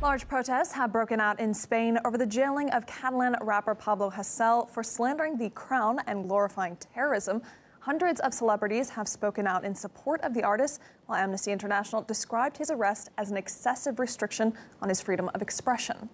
Large protests have broken out in Spain over the jailing of Catalan rapper Pablo Hasel for slandering the crown and glorifying terrorism. Hundreds of celebrities have spoken out in support of the artist, while Amnesty International described his arrest as an excessive restriction on his freedom of expression.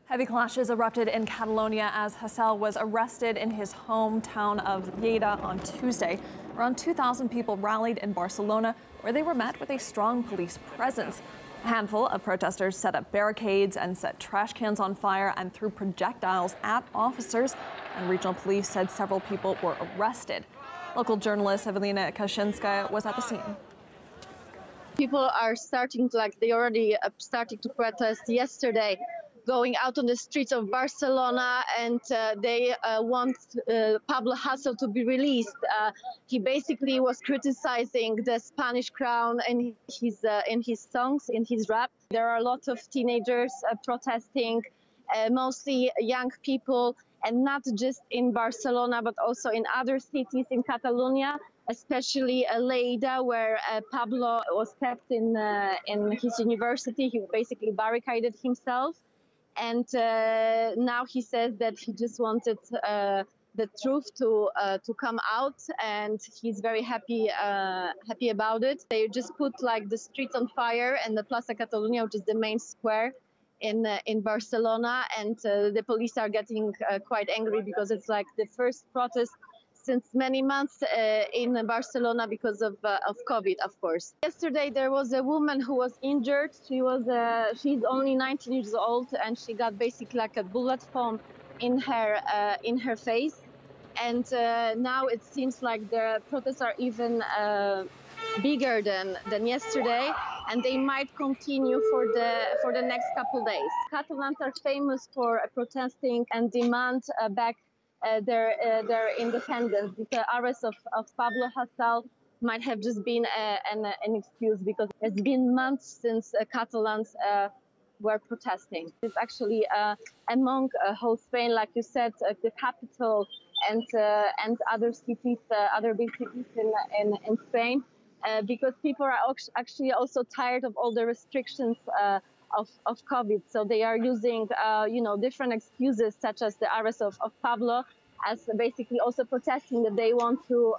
Heavy clashes erupted in Catalonia as Hasel was arrested in his hometown of Lleida on Tuesday. Around 2,000 people rallied in Barcelona, where they were met with a strong police presence. A handful of protesters set up barricades and set trash cans on fire and threw projectiles at officers, and regional police said several people were arrested. Local journalist Evelina Kashinskaya was at the scene. People are starting to, they already started to protest yesterday, going out on the streets of Barcelona, and they want Pablo Hasel to be released. He basically was criticizing the Spanish crown in his songs, in his rap. There are a lot of teenagers protesting, mostly young people, and not just in Barcelona, but also in other cities in Catalonia, especially Lleida, where Pablo was kept in his university. He basically barricaded himself. And now he says that he just wanted the truth to come out, and he's very happy about it. They just put the streets on fire and the Plaza Catalunya, which is the main square in Barcelona, and the police are getting quite angry because it's the first protest since many months in Barcelona because of COVID, of course. Yesterday there was a woman who was injured. She's only 19 years old, and she got basically a bullet foam in her face. And now it seems like the protests are even bigger than yesterday, and they might continue for the next couple days. Catalans are famous for protesting and demand back their independence. The arrest of Pablo Hasel might have just been an excuse, because it's been months since Catalans were protesting. It's actually among whole Spain, like you said, the capital and other cities, other big cities in Spain, because people are actually also tired of all the restrictions of COVID. So they are using, different excuses, such as the arrest of Pablo, as basically also protesting that they want to,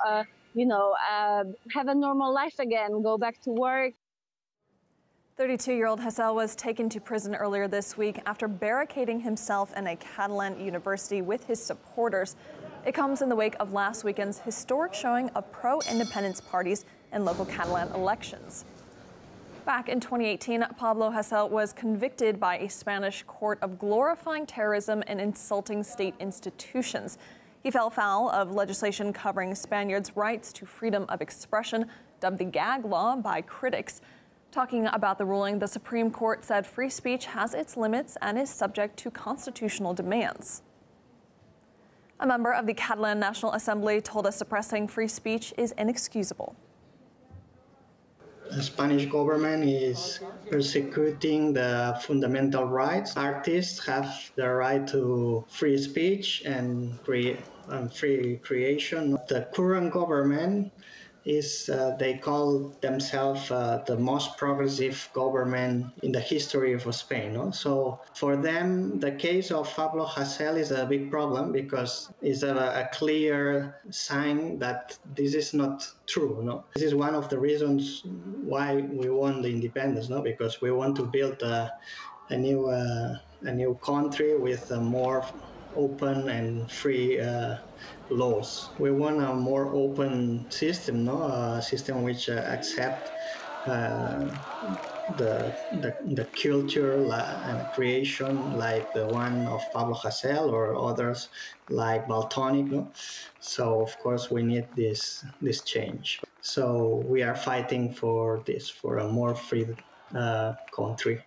have a normal life again, go back to work. 32-year-old Hasel was taken to prison earlier this week after barricading himself in a Catalan university with his supporters. It comes in the wake of last weekend's historic showing of pro-independence parties in local Catalan elections. Back in 2018, Pablo Hasel was convicted by a Spanish court of glorifying terrorism and insulting state institutions. He fell foul of legislation covering Spaniards' rights to freedom of expression, dubbed the gag law by critics. Talking about the ruling, the Supreme Court said free speech has its limits and is subject to constitutional demands. A member of the Catalan National Assembly told us suppressing free speech is inexcusable. The Spanish government is persecuting the fundamental rights. Artists have the right to free speech and free creation. The current government is, they call themselves the most progressive government in the history of Spain. No? So for them, the case of Pablo Hasel is a big problem, because it's a clear sign that this is not true. No? This is one of the reasons why we want the independence, no? Because we want to build a new country with a more open and free laws. We want a more open system, no? A system which accept the culture and creation, like the one of Pablo Hasel or others like Baltonic. No? So of course we need this change. So we are fighting for this, for a more free country.